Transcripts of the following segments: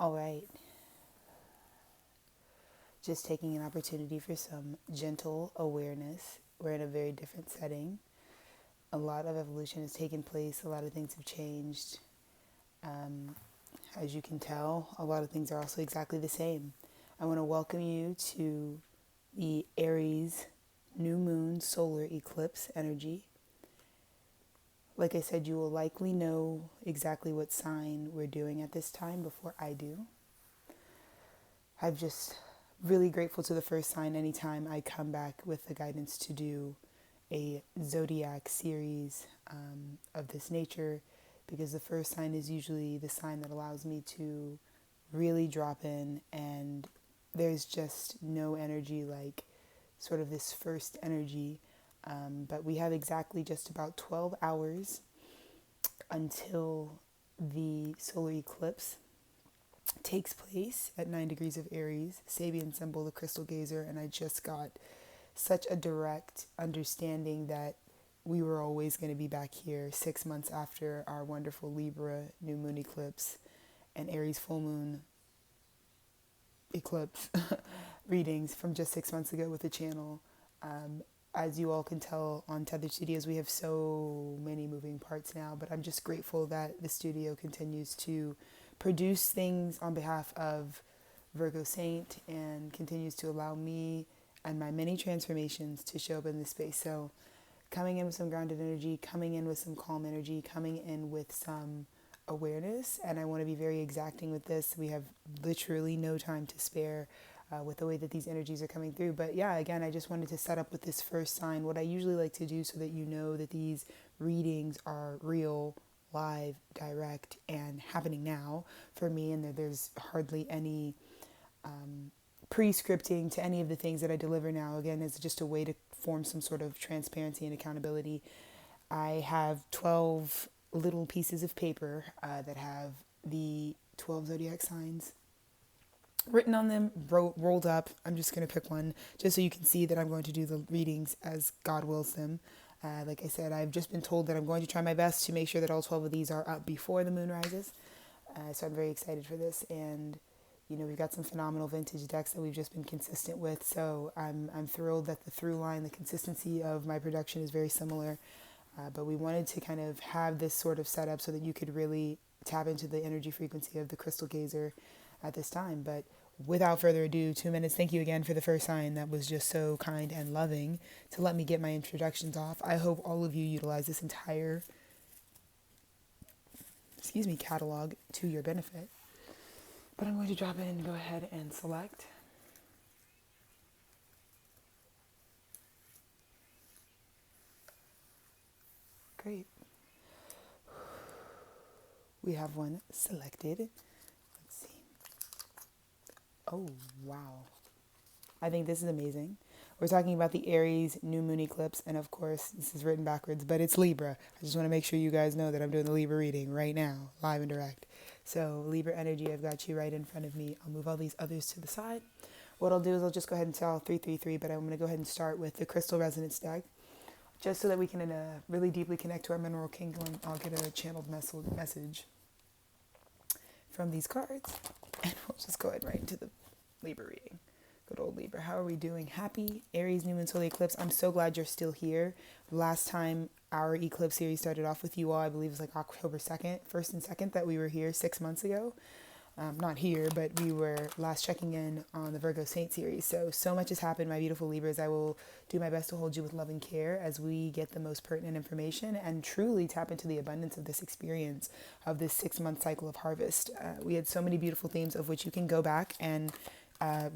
All right, just taking an opportunity for some gentle awareness. We're in a very different setting. A lot of evolution has taken place, a lot of things have changed. Um, as you can tell, a lot of things are also exactly the same. I want to welcome you to the Aries new moon solar eclipse energy. Like I said, you will likely know exactly what sign we're doing at this time before I do. I'm just really grateful to the first sign anytime I come back with the guidance to do a zodiac series of this nature, because the first sign is usually the sign that allows me to really drop in, and there's just no energy like sort of this first energy. But we have exactly just about 12 hours until the solar eclipse takes place at 9 degrees of Aries, Sabian symbol, the crystal gazer, and I just got such a direct understanding that we were always going to be back here 6 months after our wonderful Libra new moon eclipse and Aries full moon eclipse readings from just 6 months ago with the channel. As you all can tell on Tethered Studios, we have so many moving parts now, but I'm just grateful that the studio continues to produce things on behalf of Virgo Saint and continues to allow me and my many transformations to show up in this space. So coming in with some grounded energy, coming in with some calm energy, coming in with some awareness, and I want to be very exacting with this. We have literally no time to spare with the way that these energies are coming through. But yeah, again, I just wanted to set up with this first sign what I usually like to do so that you know that these readings are real, live, direct, and happening now for me, and that there's hardly any pre-scripting to any of the things that I deliver now. Again, it's just a way to form some sort of transparency and accountability. I have 12 little pieces of paper that have the 12 zodiac signs written on them, rolled up. I'm just going to pick one just so you can see that I'm going to do the readings as God wills them. Like I said, I've just been told that I'm going to try my best to make sure that all 12 of these are up before the moon rises. So I'm very excited for this. And, you know, we've got some phenomenal vintage decks that we've just been consistent with. So I'm thrilled that the through line, the consistency of my production is very similar. But we wanted to kind of have this sort of setup so that you could really tap into the energy frequency of the crystal gazer at this time. But without further ado, 2 minutes. Thank you again for the first sign that was just so kind and loving to let me get my introductions off. I hope all of you utilize this entire, catalog to your benefit. But I'm going to drop in and go ahead and select. Great. We have one selected. Let's see. Oh, wow. I think this is amazing. We're talking about the Aries new moon eclipse, and of course, this is written backwards, but it's Libra. I just want to make sure you guys know that I'm doing the Libra reading right now, live and direct. So, Libra energy, I've got you right in front of me. I'll move all these others to the side. What I'll do is I'll just go ahead and tell 333, but I'm going to go ahead and start with the Crystal Resonance deck, just so that we can really deeply connect to our mineral kingdom. I'll get a channeled message from these cards, and we'll just go ahead right into the Libra reading. Good old Libra. How are we doing? Happy Aries new moon solar eclipse. I'm so glad you're still here. Last time our eclipse series started off with you all, I believe it was like October 2nd, 1st and 2nd, that we were here 6 months ago. Not here, but we were last checking in on the Virgo Saint series. So much has happened, my beautiful Libras. I will do my best to hold you with love and care as we get the most pertinent information and truly tap into the abundance of this experience of this 6-month cycle of harvest. We had so many beautiful themes of which you can go back and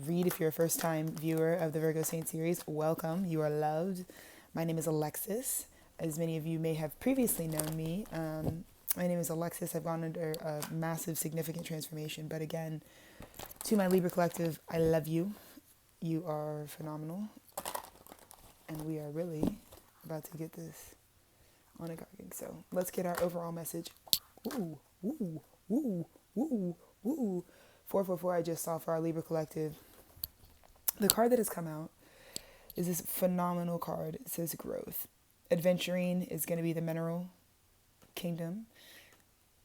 read if you're a first-time viewer of the Virgo Saint series. Welcome. You are loved. My name is Alexis. As many of you may have previously known me, my name is Alexis. I've gone under a massive, significant transformation. But again, to my Libra collective, I love you. You are phenomenal. And we are really about to get this on a garden. So let's get our overall message. Woo, woo, woo, woo, woo. 444 I just saw for our Libra collective. The card that has come out is this phenomenal card. It says growth. Adventuring is going to be the mineral kingdom.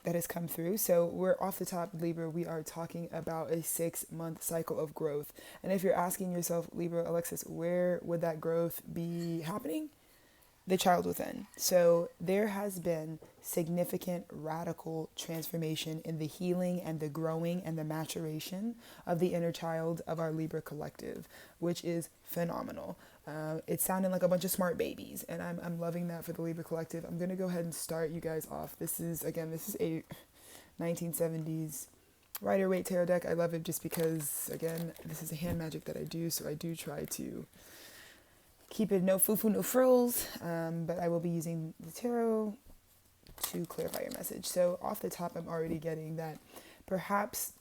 that has come through. So we're off the top, Libra, we are talking about a 6-month cycle of growth. And if you're asking yourself, Libra, Alexis, where would that growth be happening? The child within. So there has been significant radical transformation in the healing and the growing and the maturation of the inner child of our Libra collective, which is phenomenal. It's sounding like a bunch of smart babies, and I'm loving that for the Libra collective. I'm going to go ahead and start you guys off. This is a 1970s Rider-Waite tarot deck. I love it just because, again, this is a hand magic that I do, so I do try to keep it no foo-foo, no frills, but I will be using the tarot to clarify your message. So off the top, I'm already getting that perhaps,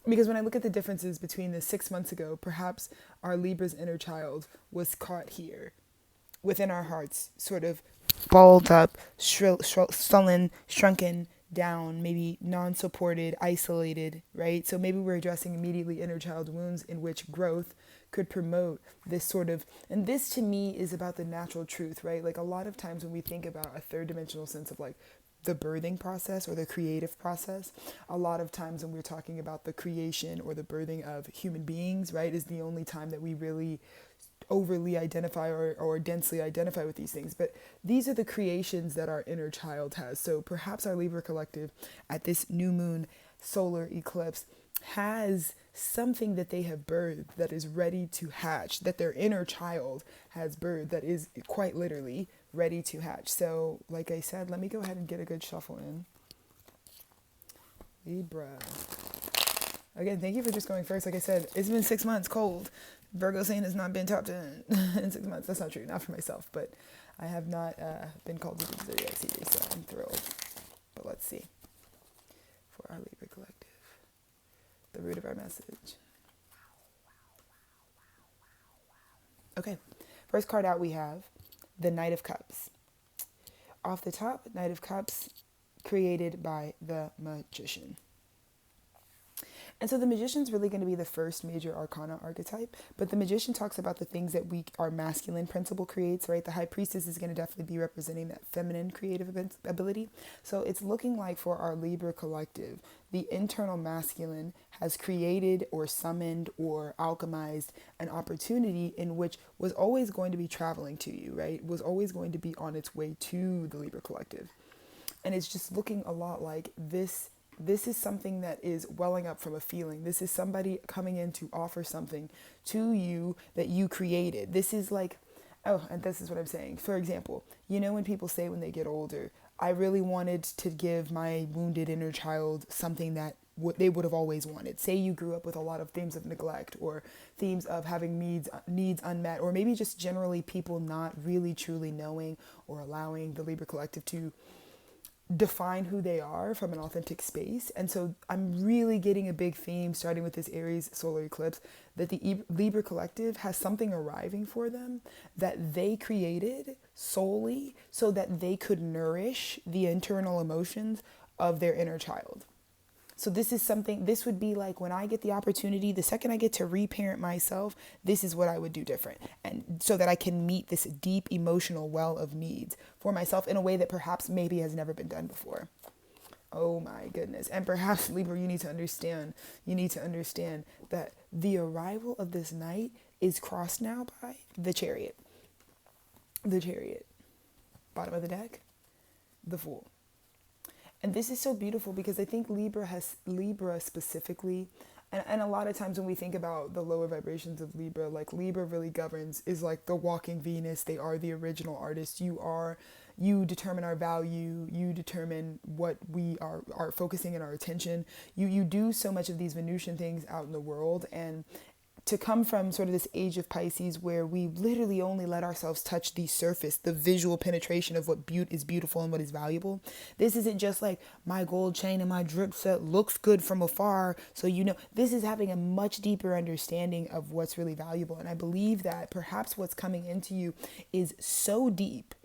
because when I look at the differences between the 6 months ago, perhaps our Libra's inner child was caught here within our hearts, sort of balled up, sullen, shrunken down, maybe non-supported, isolated, right? So maybe we're addressing immediately inner child wounds in which growth could promote this sort of, and this to me is about the natural truth, right? Like a lot of times when we think about a third dimensional sense of like the birthing process or the creative process, a lot of times when we're talking about the creation or the birthing of human beings, right, is the only time that we really overly identify or densely identify with these things. But these are the creations that our inner child has. So perhaps our Libra collective at this new moon solar eclipse has something that they have birthed that is ready to hatch, that their inner child has birthed that is quite literally ready to hatch. So like I said, let me go ahead and get a good shuffle in. Libra. Again, thank you for just going first. Like I said, it's been 6 months cold. Virgo saying it's not been top 10 in 6 months. That's not true, not for myself, but I have not been called to do the Zodiac series, so I'm thrilled. But let's see. For our Libra collective, the root of our message. Okay, first card out we have the Knight of Cups. Off the top, Knight of Cups, created by the Magician. And so the Magician's really going to be the first major arcana archetype, but the Magician talks about the things that our masculine principle creates, right? The High Priestess is going to definitely be representing that feminine creative ability. So it's looking like for our Libra collective, the internal masculine has created or summoned or alchemized an opportunity in which was always going to be traveling to you, right? Was always going to be on its way to the Libra collective. And it's just looking a lot like this is something that is welling up from a feeling. This is somebody coming in to offer something to you that you created. This is like, oh, and this is what I'm saying. For example, you know when people say when they get older, I really wanted to give my wounded inner child something that they would have always wanted. Say you grew up with a lot of themes of neglect or themes of having needs unmet, or maybe just generally people not really truly knowing or allowing the Libra collective to define who they are from an authentic space. And so I'm really getting a big theme starting with this Aries solar eclipse that the Libra collective has something arriving for them that they created solely so that they could nourish the internal emotions of their inner child. So this would be like when I get the opportunity, the second I get to reparent myself, this is what I would do different. And so that I can meet this deep emotional well of needs for myself in a way that perhaps maybe has never been done before. Oh my goodness. And perhaps Libra, you need to understand that the arrival of this night is crossed now by the Chariot. The Chariot. Bottom of the deck, the Fool. And this is so beautiful because I think Libra specifically, and a lot of times when we think about the lower vibrations of Libra, like Libra really governs, is like the walking Venus. They are the original artist. You determine our value. You determine what we are focusing in our attention. You do so much of these Venusian things out in the world, and to come from sort of this age of Pisces where we literally only let ourselves touch the surface, the visual penetration of what is beautiful and what is valuable. This isn't just like my gold chain and my drip set looks good from afar. So, this is having a much deeper understanding of what's really valuable. And I believe that perhaps what's coming into you is so deep,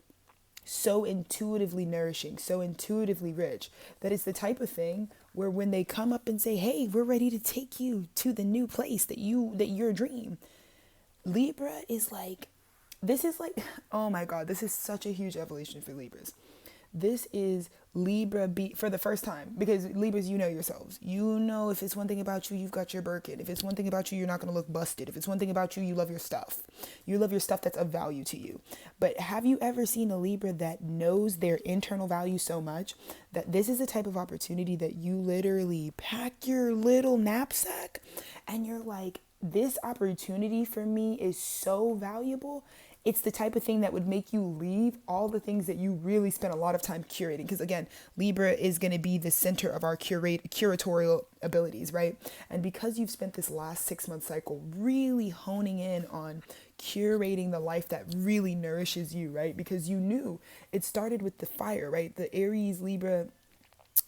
so intuitively nourishing, so intuitively rich, that it's the type of thing where when they come up and say, hey, we're ready to take you to the new place that your dream, Libra is like, this is like, oh my God, this is such a huge evolution for Libras. This is Libra for the first time, because Libras, you know yourselves. You know, if it's one thing about you, you've got your Birkin. If it's one thing about you, you're not going to look busted. If it's one thing about you, you love your stuff. You love your stuff that's of value to you. But have you ever seen a Libra that knows their internal value so much that this is the type of opportunity that you literally pack your little knapsack and you're like, this opportunity for me is so valuable. It's the type of thing that would make you leave all the things that you really spent a lot of time curating. Because again, Libra is going to be the center of our curatorial abilities, right? And because you've spent this last 6-month cycle really honing in on curating the life that really nourishes you, right? Because you knew it started with the fire, right? The Aries Libra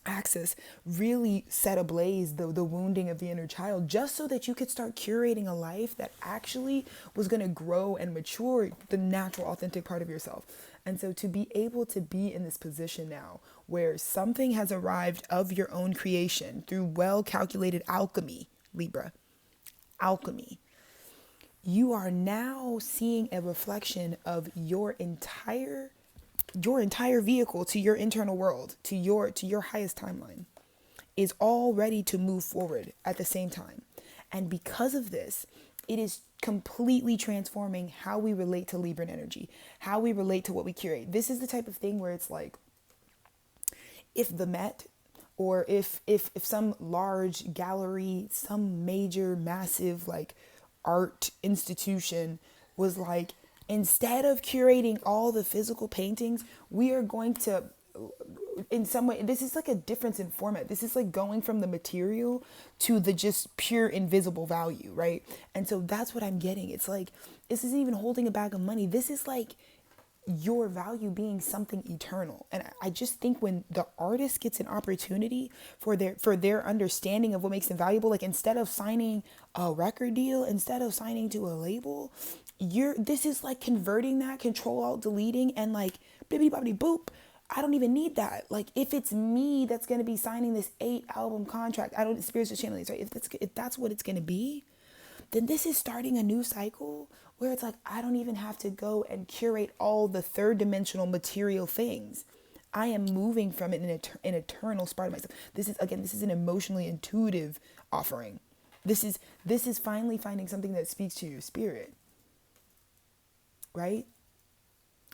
axis really set ablaze the wounding of the inner child, just so that you could start curating a life that actually was going to grow and mature the natural, authentic part of yourself. And so to be able to be in this position now where something has arrived of your own creation through well-calculated alchemy, Libra, alchemy, you are now seeing a reflection of your entire vehicle to your internal world, to your highest timeline, is all ready to move forward at the same time. And because of this, it is completely transforming how we relate to Libran energy, how we relate to what we curate. This is the type of thing where it's like, if the Met, or if some large gallery, some major, massive like art institution was like, instead of curating all the physical paintings, we are going to, in some way, this is like a difference in format. This is like going from the material to the just pure invisible value, right? And so that's what I'm getting. It's like, this isn't even holding a bag of money. This is like your value being something eternal. And I just think when the artist gets an opportunity for their understanding of what makes them valuable, like instead of signing a record deal, instead of signing to a label, this is like converting that, control alt deleting, and like bibbidi bobbidi boop. I don't even need that. Like if it's me that's going to be signing this 8-album contract, I don't spiritual channeling, right? If that's what it's going to be, then this is starting a new cycle where it's like, I don't even have to go and curate all the third dimensional material things. I am moving from it in an eternal part of myself. This is an emotionally intuitive offering. This is finally finding something that speaks to your spirit. Right?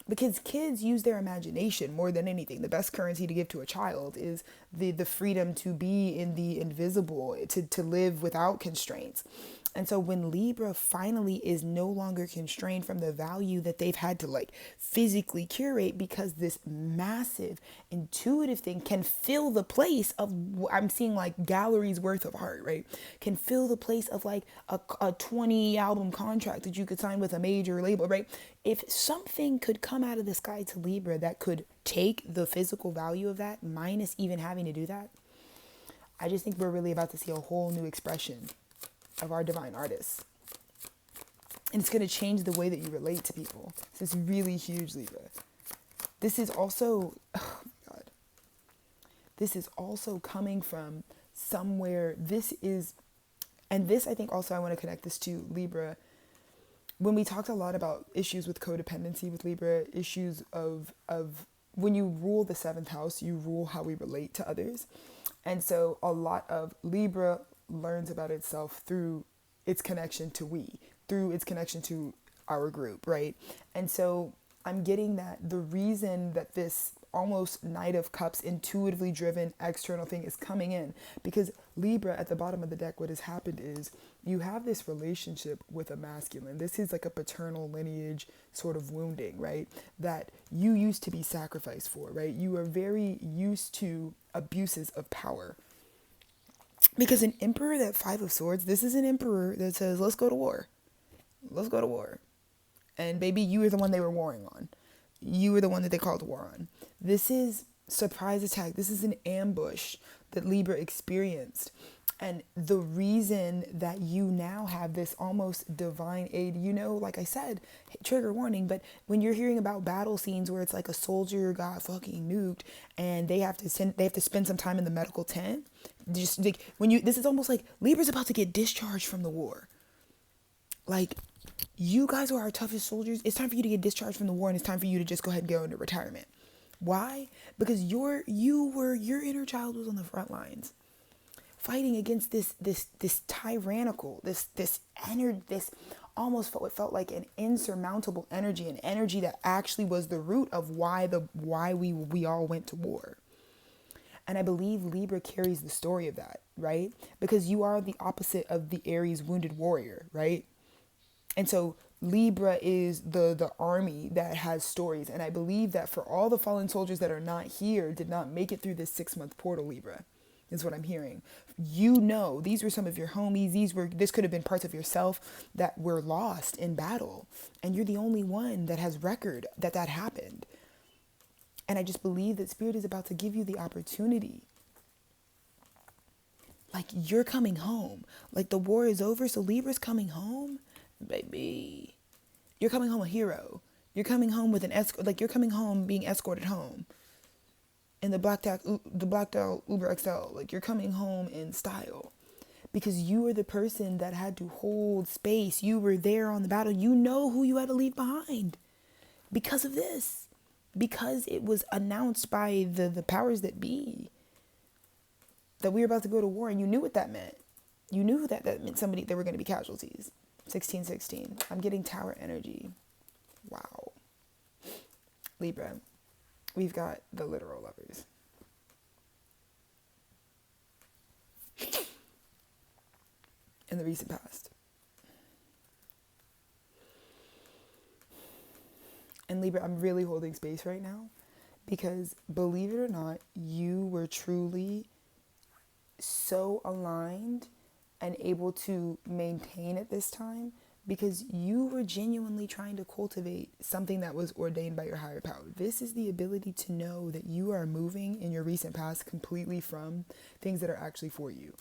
Because kids use their imagination more than anything. The best currency to give to a child is the freedom to be in the invisible, to live without constraints. And so when Libra finally is no longer constrained from the value that they've had to like physically curate, because this massive intuitive thing can fill the place of, I'm seeing like galleries worth of art, right? Can fill the place of like a 20 album contract that you could sign with a major label, right? If something could come out of the sky to Libra that could take the physical value of that minus even having to do that, I just think we're really about to see a whole new expression of our divine artists. And it's going to change the way that you relate to people. So it's really huge, Libra. This is also, oh my God, this is also coming from somewhere. And this I think also I want to connect this to Libra. When we talked a lot about issues with codependency with Libra, issues of when you rule the 7th house, you rule how we relate to others. And so a lot of Libra learns about itself through its connection to through its connection to our group, right? And so I'm getting that the reason that this almost Knight of Cups intuitively driven external thing is coming in, because Libra at the bottom of the deck, what has happened is you have this relationship with a masculine. This is like a paternal lineage sort of wounding, right? That you used to be sacrificed for, right? You are very used to abuses of power. Because an emperor, that 5 of Swords, this is an emperor that says, let's go to war. Let's go to war. And baby, you were the one they were warring on. You were the one that they called war on. This is surprise attack. This is an ambush that Libra experienced. And the reason that you now have this almost divine aid, like I said, trigger warning, but when you're hearing about battle scenes where it's like a soldier got fucking nuked and they have to spend some time in the medical tent, just like this is almost like Libra's about to get discharged from the war. Like, you guys are our toughest soldiers. It's time for you to get discharged from the war, and it's time for you to just go ahead and go into retirement. Why? Because your inner child was on the front lines, fighting against this tyrannical, this energy, this almost what felt like an insurmountable energy, an energy that actually was the root of why we all went to war. And I believe Libra carries the story of that, right? Because you are the opposite of the Aries wounded warrior, right? And so Libra is the army that has stories. And I believe that for all the fallen soldiers that are not here, did not make it through this 6-month portal, Libra, is what I'm hearing. You know, these were some of your homies. This could have been parts of yourself that were lost in battle. And you're the only one that has record that happened. And I just believe that Spirit is about to give you the opportunity. Like, you're coming home. Like, the war is over, so Libra's coming home. Baby, you're coming home a hero. You're coming home with an escort. Like, you're coming home being escorted home in the blacked out Uber XL. Like, you're coming home in style because you were the person that had to hold space. You were there on the battle. You know who you had to leave behind because of this, because it was announced by the powers that be that we were about to go to war, and you knew what that meant. You knew that meant there were going to be casualties. 1616. I'm getting tower energy. Wow. Libra, we've got the literal lovers. In the recent past. And Libra, I'm really holding space right now because, believe it or not, you were truly so aligned and able to maintain at this time because you were genuinely trying to cultivate something that was ordained by your higher power. This is the ability to know that you are moving in your recent past completely from things that are actually for you,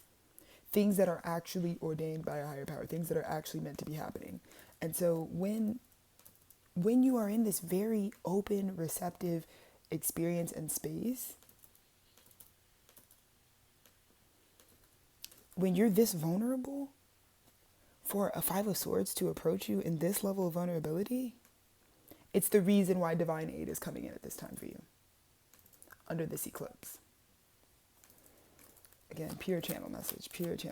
things that are actually ordained by a higher power, things that are actually meant to be happening. And so when you are in this very open, receptive experience and space, when you're this vulnerable, for a 5 of Swords to approach you in this level of vulnerability, it's the reason why divine aid is coming in at this time for you, under this eclipse. Again, pure channel message, Spirit.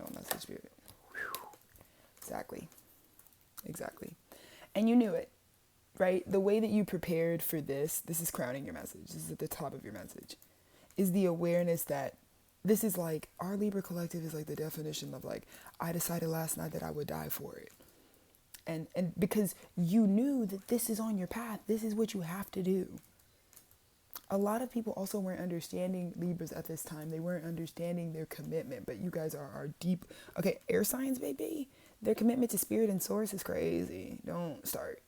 Whew. Exactly. And you knew it, right? The way that you prepared for this is crowning your message. This is at the top of your message, is the awareness that this is like, our Libra collective is like the definition of like, I decided last night that I would die for it. And because you knew that this is on your path, this is what you have to do. A lot of people also weren't understanding Libras at this time. They weren't understanding their commitment, but you guys are deep. Okay, air signs, baby. Their commitment to spirit and source is crazy. Don't start.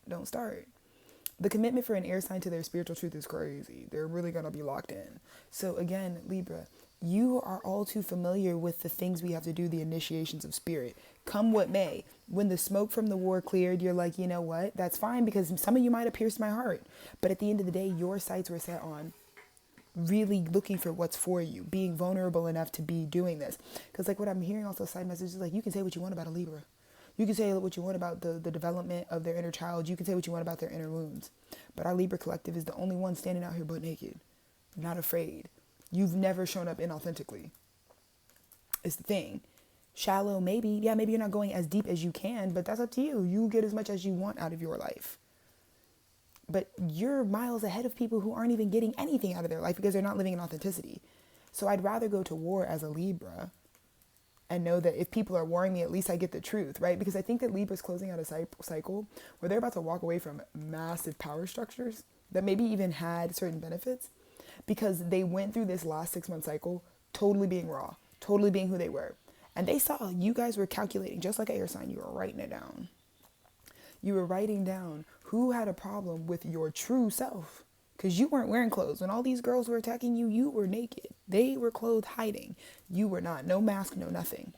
The commitment for an air sign to their spiritual truth is crazy. They're really going to be locked in. So again, Libra, you are all too familiar with the things we have to do, the initiations of spirit. Come what may. When the smoke from the war cleared, you're like, you know what? That's fine, because some of you might have pierced my heart. But at the end of the day, your sights were set on really looking for what's for you, being vulnerable enough to be doing this. Because like what I'm hearing also side messages, like you can say what you want about a Libra. You can say what you want about the development of their inner child. You can say what you want about their inner wounds. But our Libra collective is the only one standing out here butt naked, not afraid. You've never shown up inauthentically. It's the thing. Shallow, maybe. Yeah, maybe you're not going as deep as you can, but that's up to you. You get as much as you want out of your life. But you're miles ahead of people who aren't even getting anything out of their life because they're not living in authenticity. So I'd rather go to war as a Libra and know that if people are warring me, at least I get the truth, right? Because I think that Libra's closing out a cycle where they're about to walk away from massive power structures that maybe even had certain benefits, because they went through this last 6-month cycle totally being raw, totally being who they were. And they saw you guys were calculating, just like an air sign, you were writing it down. You were writing down who had a problem with your true self, because you weren't wearing clothes. When all these girls were attacking you, you were naked. They were clothed hiding. You were not. No mask, no nothing.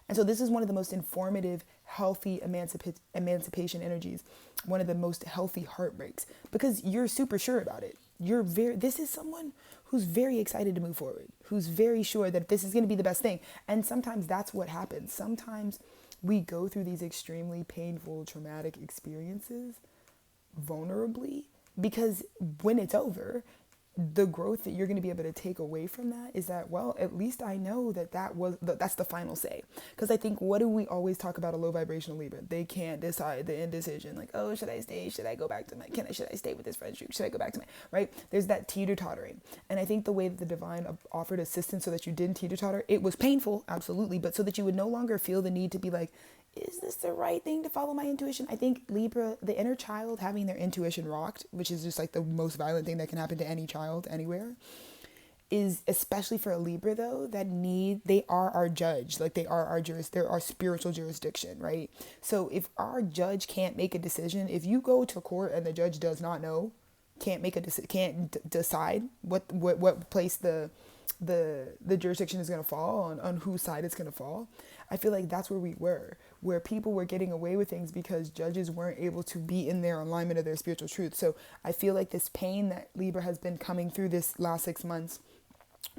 And so this is one of the most informative, healthy emancipation energies, one of the most healthy heartbreaks, because you're super sure about it. This is someone who's very excited to move forward, who's very sure that this is going to be the best thing. And sometimes that's what happens. Sometimes we go through these extremely painful, traumatic experiences vulnerably, because when it's over, the growth that you're going to be able to take away from that is that, well, at least I know that that's the final say. Because I think, what do we always talk about a low vibrational Libra? They can't decide, the indecision, like, oh, should I stay? Should I go back to my, should I stay with this friendship? Should I go back to my, right? There's that teeter-tottering. And I think the way that the divine offered assistance so that you didn't teeter-totter, it was painful, absolutely, but so that you would no longer feel the need to be like, is this the right thing to follow my intuition? I think Libra, the inner child having their intuition rocked, which is just like the most violent thing that can happen to any child anywhere, is especially for a Libra though, they are our judge. Like they're our spiritual jurisdiction, right? So if our judge can't make a decision, if you go to court and the judge does not know, can't decide what place the jurisdiction is going to fall on whose side it's going to fall. I feel like that's where people were getting away with things because judges weren't able to be in their alignment of their spiritual truth. So I feel like this pain that Libra has been coming through this last 6 months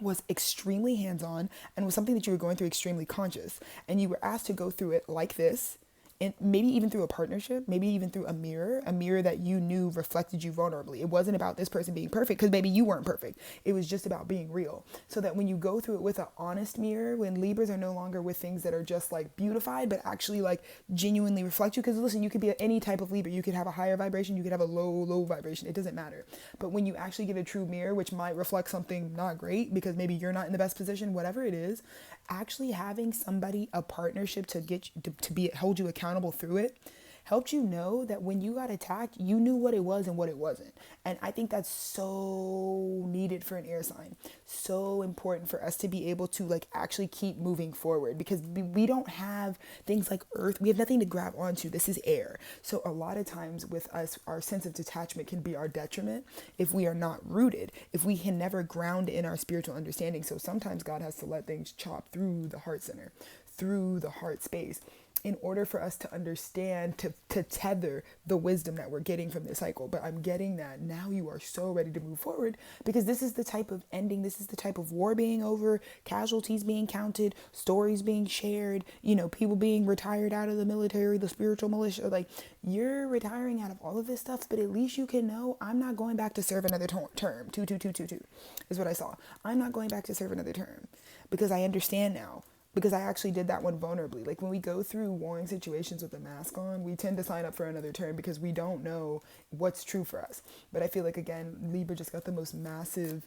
was extremely hands-on and was something that you were going through extremely conscious, and you were asked to go through it like this. And maybe even through a partnership, maybe even through a mirror that you knew reflected you vulnerably. It wasn't about this person being perfect because maybe you weren't perfect. It was just about being real. So that when you go through it with an honest mirror, when Libras are no longer with things that are just like beautified, but actually like genuinely reflect you. Because listen, you could be any type of Libra. You could have a higher vibration. You could have a low vibration. It doesn't matter. But when you actually get a true mirror, which might reflect something not great because maybe you're not in the best position, whatever it is, actually having somebody, a partnership to get you, to hold you accountable through it, helped you know that when you got attacked, you knew what it was and what it wasn't. And I think that's so needed for an air sign. So important for us to be able to like actually keep moving forward, because we don't have things like earth. We have nothing to grab onto. This is air. So a lot of times with us, our sense of detachment can be our detriment if we are not rooted, if we can never ground in our spiritual understanding. So sometimes God has to let things chop through the heart center, through the heart space, in order for us to understand, to tether the wisdom that we're getting from this cycle. But I'm getting that now you are so ready to move forward, because this is the type of ending, this is the type of war being over, casualties being counted, stories being shared, people being retired out of the military, the spiritual militia. Like, you're retiring out of all of this stuff, but at least you can know, I'm not going back to serve another term. 22222 is what I saw. I'm not going back to serve another term, because I understand now. Because I actually did that one vulnerably. Like when we go through warring situations with a mask on, we tend to sign up for another term because we don't know what's true for us. But I feel like, again, Libra just got the most massive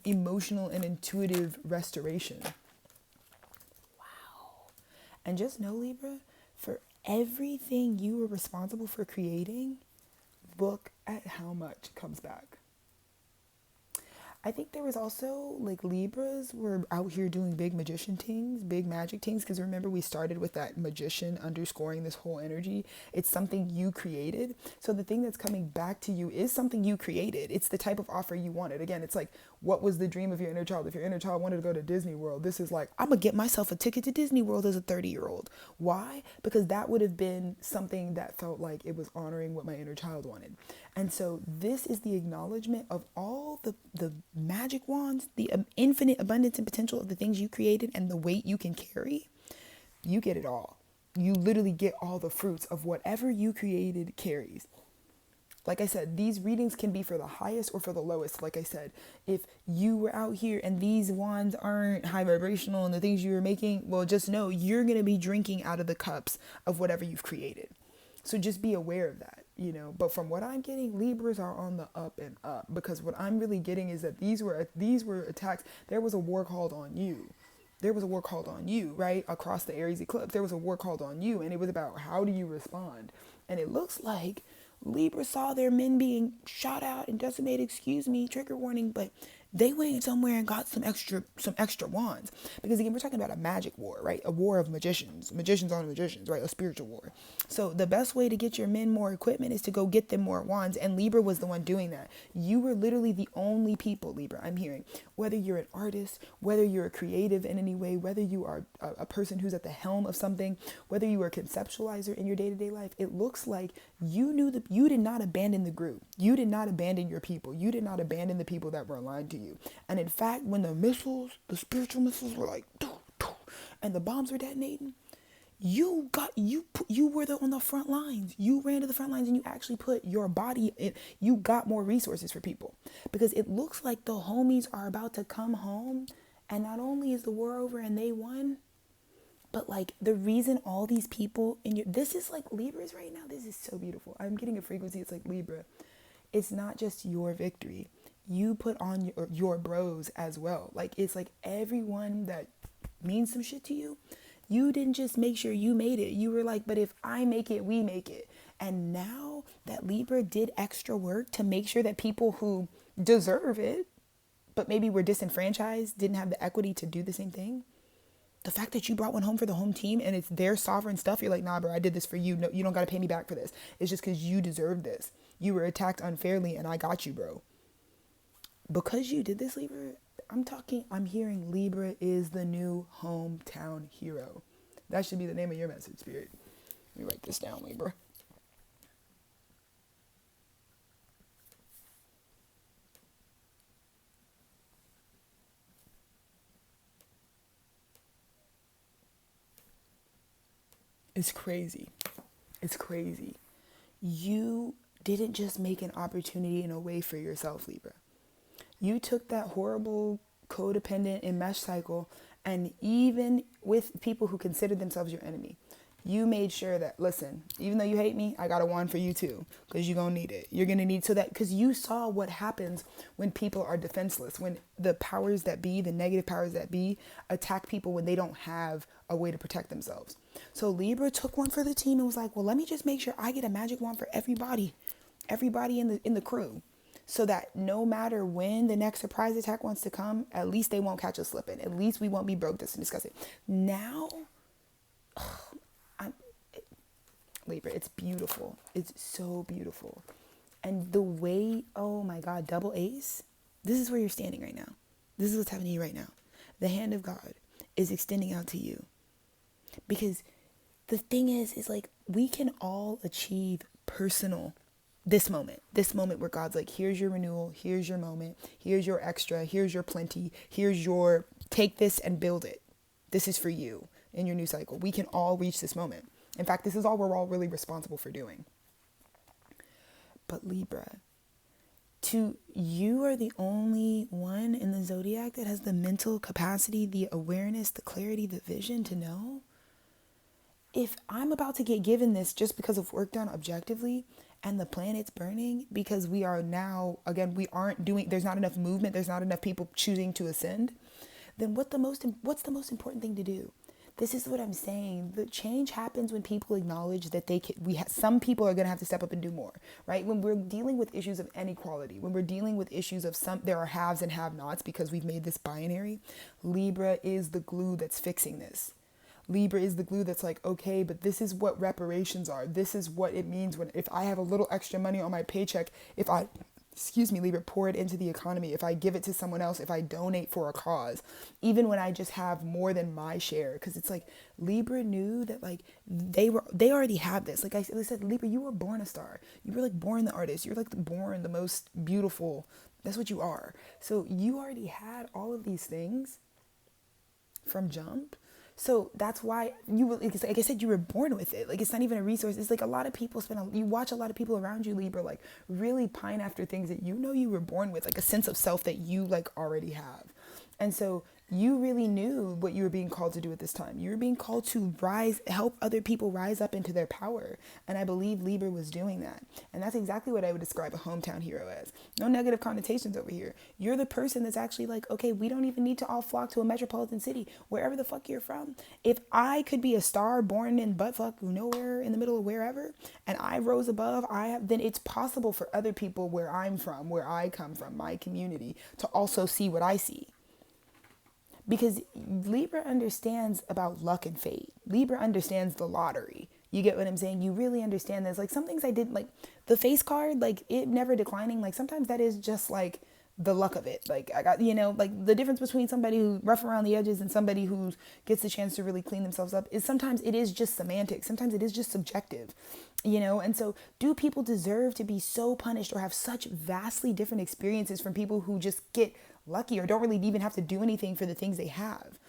emotional and intuitive restoration. Wow. And just know, Libra, for everything you were responsible for creating, look at how much comes back. I think there was also, like, Libras were out here doing big magician things, big magic things, because remember we started with that magician underscoring this whole energy. It's something you created. So the thing that's coming back to you is something you created. It's the type of offer you wanted. Again, it's like, what was the dream of your inner child? If your inner child wanted to go to Disney World, this is like, I'm going to get myself a ticket to Disney World as a 30-year-old. Why? Because that would have been something that felt like it was honoring what my inner child wanted. And so this is the acknowledgement of all the magic wands, the infinite abundance and potential of the things you created and the weight you can carry. You get it all. You literally get all the fruits of whatever you created carries. Like I said, these readings can be for the highest or for the lowest. Like I said, if you were out here and these wands aren't high vibrational and the things you were making, well, just know you're going to be drinking out of the cups of whatever you've created. So just be aware of that, But from what I'm getting, Libras are on the up and up, because what I'm really getting is that these were attacks. There was a war called on you. There was a war called on you, right? Across the Aries eclipse, there was a war called on you, and it was about how do you respond? And it looks like Libra saw their men being shot out and decimated, trigger warning, but they went somewhere and got some extra wands. Because again, we're talking about a magic war, right? A war of magicians on magicians, right? A spiritual war. So the best way to get your men more equipment is to go get them more wands. And Libra was the one doing that. You were literally the only people, Libra, I'm hearing. Whether you're an artist, whether you're a creative in any way, whether you are a person who's at the helm of something, whether you are a conceptualizer in your day-to-day life, it looks like you knew that you did not abandon the group. You did not abandon your people. You did not abandon the people that were aligned to you. And in fact, when the spiritual missiles were like, and the bombs were detonating, You were on the front lines. You ran to the front lines and you actually put your body in. You got more resources for people, because it looks like the homies are about to come home, and not only is the war over and they won, but like the reason all these people in your, this is like Libras right now. This is so beautiful. I'm getting a frequency. It's like Libra. It's not just your victory. You put on your bros as well. Like it's like everyone that means some shit to you. You didn't just make sure you made it. You were like, but if I make it, we make it. And now that Libra did extra work to make sure that people who deserve it, but maybe were disenfranchised, didn't have the equity to do the same thing. The fact that you brought one home for the home team and it's their sovereign stuff, you're like, nah, bro, I did this for you. No, you don't got to pay me back for this. It's just because you deserve this. You were attacked unfairly and I got you, bro. Because you did this, Libra, I'm hearing Libra is the new hometown hero. That should be the name of your message, Spirit. Let me write this down, Libra. It's crazy. It's crazy. You didn't just make an opportunity and a way for yourself, Libra. You took that horrible codependent and mesh cycle, and even with people who consider themselves your enemy, you made sure that, listen, even though you hate me, I got a wand for you too, because you're going to need it. You're going to need, so that, because you saw what happens when people are defenseless, when the powers that be, the negative powers that be, attack people when they don't have a way to protect themselves. So Libra took one for the team and was like, well, let me just make sure I get a magic wand for everybody in the crew. So that no matter when the next surprise attack wants to come, at least they won't catch us slipping. At least we won't be broke, this and disgusting. Now, Libra, it's beautiful. It's so beautiful. And the way, oh my God, double ace, this is where you're standing right now. This is what's happening to you right now. The hand of God is extending out to you. Because the thing is like, we can all achieve personal this moment where God's like, here's your renewal, here's your moment, here's your extra, here's your plenty, here's your, take this and build it. This is for you in your new cycle. We can all reach this moment. In fact, this is all we're all really responsible for doing. But Libra, you are the only one in the zodiac that has the mental capacity, the awareness, the clarity, the vision to know, if I'm about to get given this just because of work done objectively, and the planet's burning because we are now, again, there's not enough movement, there's not enough people choosing to ascend, then what's the most important thing to do? This is what I'm saying. The change happens when people acknowledge that some people are going to have to step up and do more, right? When we're dealing with issues of inequality, when we're dealing with issues of there are haves and have-nots because we've made this binary, Libra is the glue that's fixing this. Libra is the glue that's like, okay, but this is what reparations are. This is what it means if I have a little extra money on my paycheck, if I, Libra, pour it into the economy, if I give it to someone else, if I donate for a cause, even when I just have more than my share. Because it's like Libra knew that like they already have this. Like I said, Libra, you were born a star. You were like born the artist. You're like born the most beautiful. That's what you are. So you already had all of these things from jump. So that's why like I said, you were born with it. Like, it's not even a resource. It's like a lot of people you watch a lot of people around you, Libra, like really pine after things that you know you were born with, like a sense of self that you like already have. And so you really knew what you were being called to do at this time. You were being called to help other people rise up into their power. And I believe Libra was doing that. And that's exactly what I would describe a hometown hero as. No negative connotations over here. You're the person that's actually like, okay, we don't even need to all flock to a metropolitan city, wherever the fuck you're from. If I could be a star born in buttfuck nowhere in the middle of wherever, and I rose above, then it's possible for other people where I'm from, where I come from, my community, to also see what I see. Because Libra understands about luck and fate. Libra understands the lottery. You get what I'm saying? You really understand this. Like some things I didn't, like the face card, like it never declining. Like sometimes that is just like the luck of it. Like I got, like the difference between somebody who rough around the edges and somebody who gets the chance to really clean themselves up is sometimes it is just semantics. Sometimes it is just subjective, and so do people deserve to be so punished or have such vastly different experiences from people who just get lucky or don't really even have to do anything for the things they have?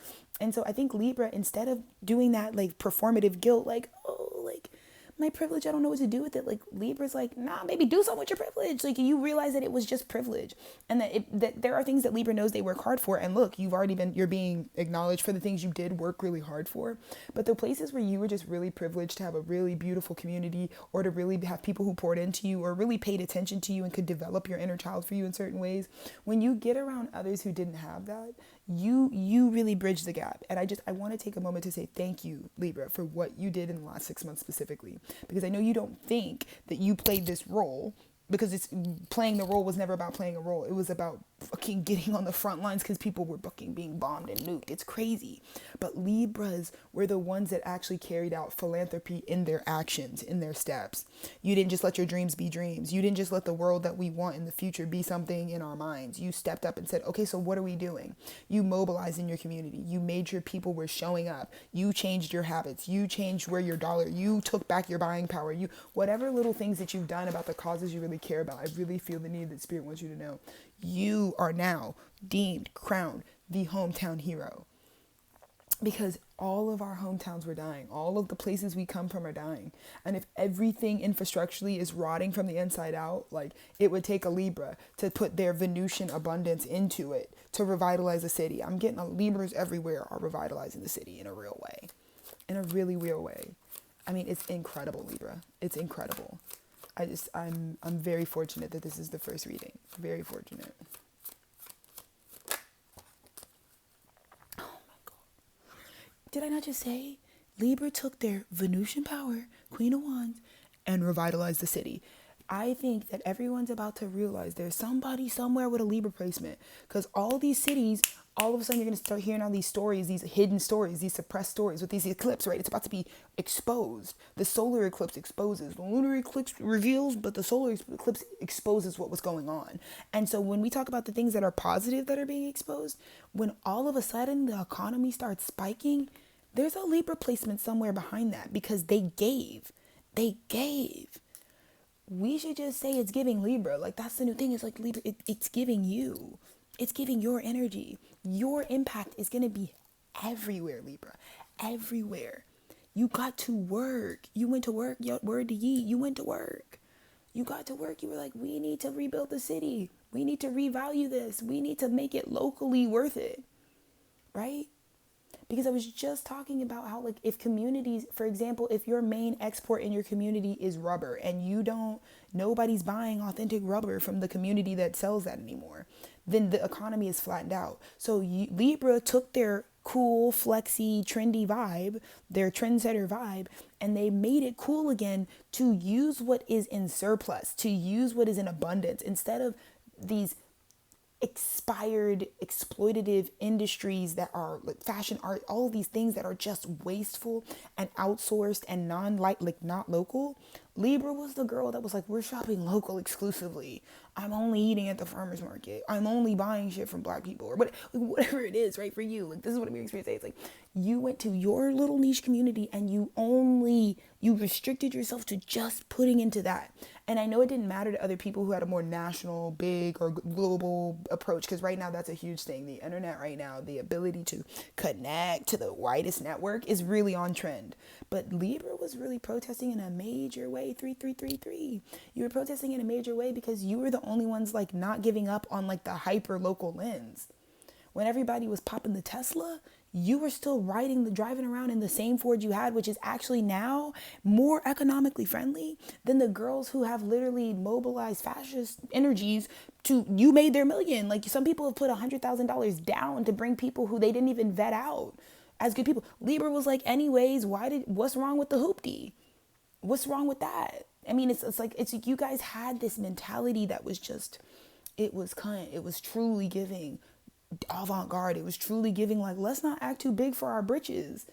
And so I think Libra, instead of doing that like performative guilt, like, oh, like my privilege, I don't know what to do with it. Like Libra's like, nah, maybe do something with your privilege. Like you realize that it was just privilege, and that there are things that Libra knows they work hard for. And look, you're being acknowledged for the things you did work really hard for. But the places where you were just really privileged to have a really beautiful community, or to really have people who poured into you or really paid attention to you and could develop your inner child for you in certain ways, when you get around others who didn't have that, you really bridge the gap. And I want to take a moment to say thank you, Libra, for what you did in the last 6 months specifically, because I know you don't think that you played this role, because it's playing the role was never about playing a role. It was about fucking getting on the front lines because people were fucking being bombed and nuked. It's crazy. But Libras were the ones that actually carried out philanthropy in their actions, in their steps. You didn't just let your dreams be dreams. You didn't just let the world that we want in the future be something in our minds. You stepped up and said, okay, so what are we doing? You mobilized in your community. You made sure people were showing up. You changed your habits. You changed where your dollar. You took back your buying power. You, whatever little things that you've done about the causes you really care about. I really feel the need that Spirit wants you to know. You are now deemed, crowned the hometown hero, because all of our hometowns were dying. All of the places we come from are dying. And if everything infrastructurally is rotting from the inside out, like it would take a Libra to put their Venusian abundance into it to revitalize the city. I'm getting Libras everywhere are revitalizing the city in a real way, in a really real way. I mean, it's incredible, Libra. It's incredible. I'm very fortunate that this is the first reading. Very fortunate. Oh my God. Did I not just say Libra took their Venusian power, Queen of Wands, and revitalized the city? I think that everyone's about to realize there's somebody somewhere with a Libra placement, because all these cities, all of a sudden you're going to start hearing all these stories, these hidden stories, these suppressed stories with these eclipses, right? It's about to be exposed. The solar eclipse exposes. The lunar eclipse reveals, but the solar eclipse exposes what was going on. And so when we talk about the things that are positive that are being exposed, when all of a sudden the economy starts spiking, there's a Libra placement somewhere behind that, because they gave. They gave. We should just say it's giving Libra. Like, that's the new thing. It's like Libra, it's giving you. It's giving your energy. Your impact is going to be everywhere, Libra. Everywhere. You got to work. You went to work. Word to ye. You went to work. You got to work. You were like, we need to rebuild the city. We need to revalue this. We need to make it locally worth it. Right? Because I was just talking about how, like, if communities, for example, if your main export in your community is rubber, and nobody's buying authentic rubber from the community that sells that anymore, then the economy is flattened out. So Libra took their cool, flexy, trendy vibe, their trendsetter vibe, and they made it cool again to use what is in surplus, to use what is in abundance, instead of these expired, exploitative industries that are like fashion, art, all of these things that are just wasteful and outsourced and not local. Libra was the girl that was like, we're shopping local exclusively. I'm only eating at the farmer's market. I'm only buying shit from Black people, or whatever it is, right? For you, like, this is what I'm experiencing. It's like you went to your little niche community and you restricted yourself to just putting into that. And I know it didn't matter to other people who had a more national, big, or global approach, because right now that's a huge thing. The internet right now, the ability to connect to the widest network is really on trend. But Libra was really protesting in a major way. 3333. You were protesting in a major way because you were the only ones like not giving up on like the hyper local lens. When everybody was popping the Tesla, you were still driving around in the same Ford you had, which is actually now more economically friendly than the girls who have literally mobilized fascist energies you made their million. Like, some people have put $100,000 down to bring people who they didn't even vet out as good people. Libra was like, anyways, what's wrong with the hoopty? What's wrong with that? I mean, it's like you guys had this mentality that was just, it was truly giving avant-garde. It was truly giving, like, let's not act too big for our britches.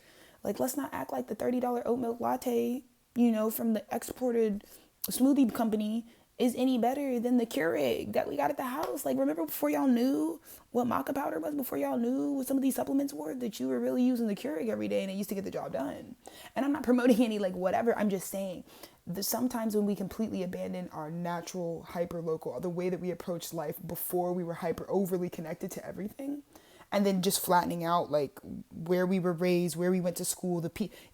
Like, let's not act like the $30 oat milk latte, from the exported smoothie company is any better than the Keurig that we got at the house. Like, remember before y'all knew what maca powder was, before y'all knew what some of these supplements were, that you were really using the Keurig every day and it used to get the job done. And I'm not promoting any, like, whatever. I'm just saying that sometimes when we completely abandon our natural hyper local, the way that we approached life before we were hyper overly connected to everything, and then just flattening out like where we were raised, where we went to school.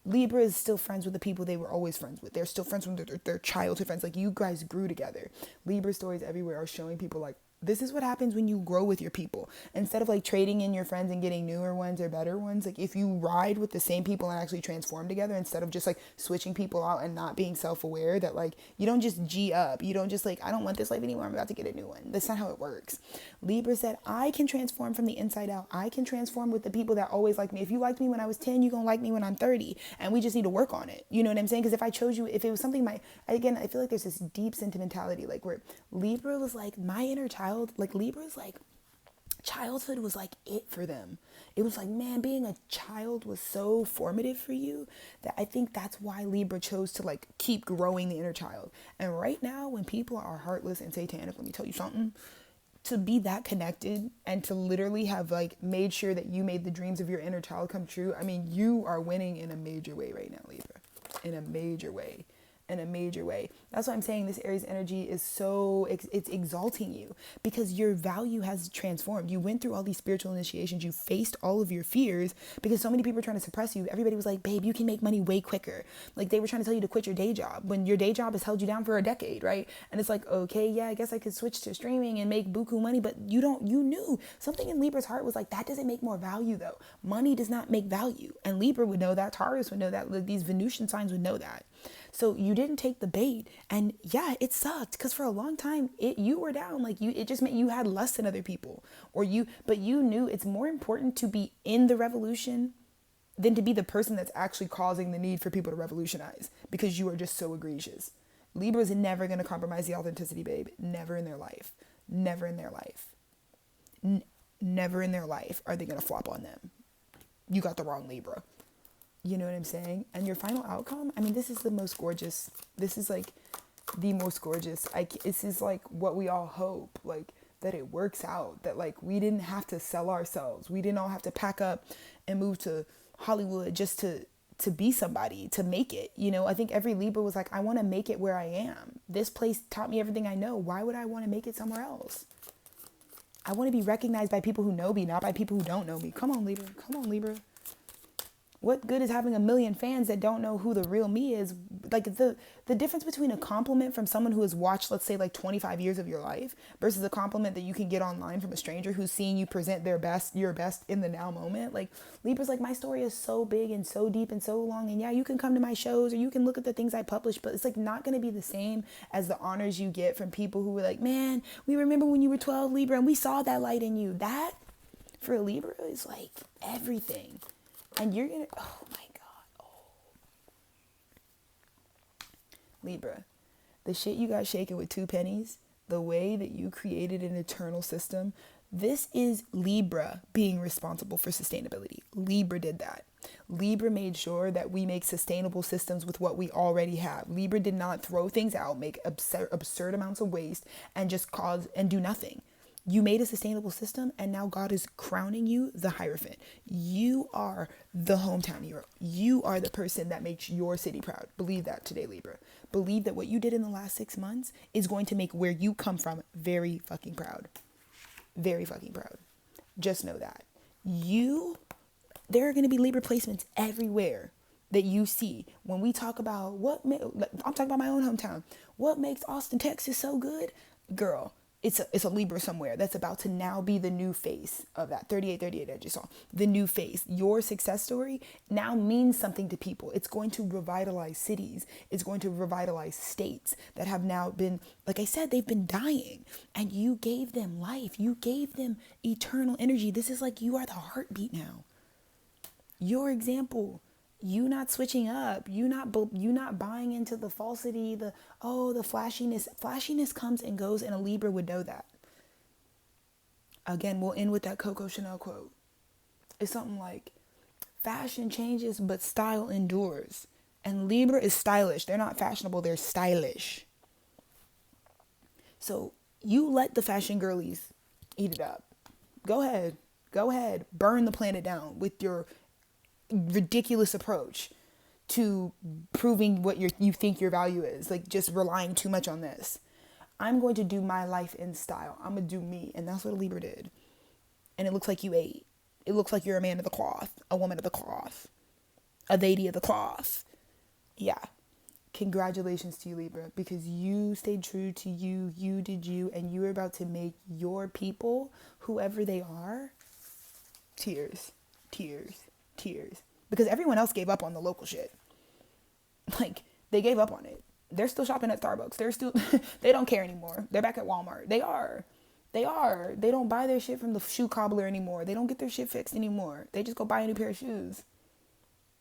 Libra is still friends with the people they were always friends with. They're still friends with their childhood friends. Like, you guys grew together. Libra stories everywhere are showing people like, this is what happens when you grow with your people. Instead of like trading in your friends and getting newer ones or better ones, like if you ride with the same people and actually transform together, instead of just like switching people out and not being self-aware, that like you don't just G up. You don't just like, I don't want this life anymore, I'm about to get a new one. That's not how it works. Libra said, I can transform from the inside out. I can transform with the people that always like me. If you liked me when I was 10, you're gonna like me when I'm 30. And we just need to work on it. You know what I'm saying? Because if I chose you, if it was something again, I feel like there's this deep sentimentality, like where Libra was like, my inner child, like Libra's like, childhood was like it for them. It was like, man, being a child was so formative for you that I think that's why Libra chose to like keep growing the inner child. And right now, when people are heartless and satanic, let me tell you something, to be that connected and to literally have like made sure that you made the dreams of your inner child come true. I mean, you are winning in a major way right now, Libra, in a major way. That's why I'm saying this Aries energy is so, it's exalting you because your value has transformed. You went through all these spiritual initiations. You faced all of your fears because so many people were trying to suppress you. Everybody was like, babe, you can make money way quicker. Like they were trying to tell you to quit your day job when your day job has held you down for a decade, right? And it's like, okay, yeah, I guess I could switch to streaming and make buku money, but you knew something in Libra's heart was like, that doesn't make more value though. Money does not make value. And Libra would know that. Taurus would know that. Like, these Venusian signs would know that. So you didn't take the bait, and yeah, it sucked because for a long time you were down. Like it just meant you had less than other people, but you knew it's more important to be in the revolution than to be the person that's actually causing the need for people to revolutionize because you are just so egregious. Libra is never going to compromise the authenticity, babe. Never in their life. Never in their life. Never in their life are they going to flop on them. You got the wrong Libra. You know what I'm saying? And your final outcome, I mean, this is the most gorgeous. This is like the most gorgeous. This is like what we all hope, like that it works out, that like we didn't have to sell ourselves. We didn't all have to pack up and move to Hollywood just to be somebody, to make it. You know, I think every Libra was like, I want to make it where I am. This place taught me everything I know. Why would I want to make it somewhere else? I want to be recognized by people who know me, not by people who don't know me. Come on, Libra. Come on, Libra. What good is having a million fans that don't know who the real me is? Like the difference between a compliment from someone who has watched, let's say, like 25 years of your life versus a compliment that you can get online from a stranger who's seeing you present your best in the now moment. Like Libra's like, my story is so big and so deep and so long. And yeah, you can come to my shows or you can look at the things I publish, but it's like not going to be the same as the honors you get from people who were like, man, we remember when you were 12, Libra, and we saw that light in you. That for a Libra is like everything. And you're going to, oh my God. Oh. Libra, the shit you got shaken with 2 pennies, the way that you created an eternal system, this is Libra being responsible for sustainability. Libra did that. Libra made sure that we make sustainable systems with what we already have. Libra did not throw things out, make absurd amounts of waste, and just cause and do nothing. You made a sustainable system, and now God is crowning you the Hierophant. You are the hometown hero. You are the person that makes your city proud. Believe that today, Libra. Believe that what you did in the last 6 months is going to make where you come from very fucking proud. Very fucking proud. Just know that. There are going to be Libra placements everywhere that you see. When we talk about I'm talking about my own hometown. What makes Austin, Texas so good? Girl. It's a Libra somewhere that's about to now be the new face of that 3838 I just saw. The new face. Your success story now means something to people. It's going to revitalize cities. It's going to revitalize states that have now been, like I said, they've been dying. And you gave them life. You gave them eternal energy. This is like you are the heartbeat now. Your example. You not switching up, you not buying into the falsity, the flashiness. Flashiness comes and goes, and a Libra would know that. Again, we'll end with that Coco Chanel quote. It's something like, fashion changes, but style endures. And Libra is stylish. They're not fashionable, they're stylish. So you let the fashion girlies eat it up. Go ahead. Burn the planet down with your ridiculous approach to proving what you think your value is, like just relying too much on this. I'm going to do my life in style. I'm gonna do me, and that's what a Libra did. And it looks like you ate. It looks like you're a man of the cloth, a woman of the cloth, a lady of the cloth. Yeah. Congratulations to you, Libra, because you stayed true to you, you did you, and you are about to make your people, whoever they are, tears, tears, tears. Because everyone else gave up on the local shit. Like, they gave up on it. They're still shopping at Starbucks. They're still, they don't care anymore. They're back at Walmart. They are. They don't buy their shit from the shoe cobbler anymore. They don't get their shit fixed anymore. They just go buy a new pair of shoes.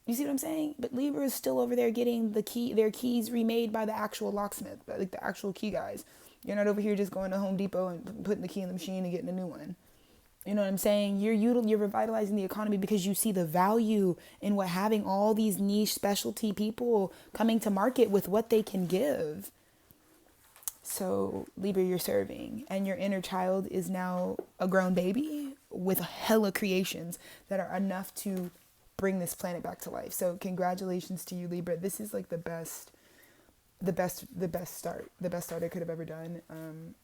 You see what I'm saying? But Libra is still over there getting their keys remade by the actual locksmith, like the actual key guys. You're not over here just going to Home Depot and putting the key in the machine and getting a new one. You know what I'm saying? You're revitalizing the economy because you see the value in what having all these niche specialty people coming to market with what they can give. So Libra, you're serving, and your inner child is now a grown baby with hella creations that are enough to bring this planet back to life. So congratulations to you, Libra. This is like the best start I could have ever done.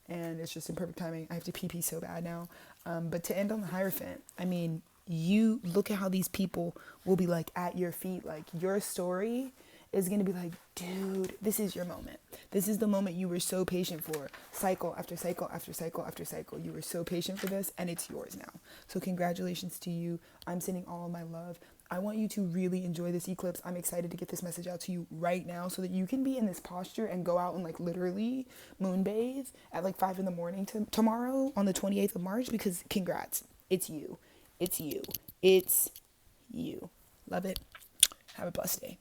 And it's just in perfect timing. I have to pee so bad now. But to end on the Hierophant, I mean, you look at how these people will be like at your feet. Like, your story is going to be like, dude, this is your moment. This is the moment you were so patient for. Cycle after cycle after cycle after cycle. You were so patient for this, and it's yours now. So congratulations to you. I'm sending all of my love. I want you to really enjoy this eclipse. I'm excited to get this message out to you right now so that you can be in this posture and go out and like literally moonbathe at like 5 a.m. tomorrow on the 28th of March, because congrats. It's you. It's you. It's you. Love it. Have a blessed day.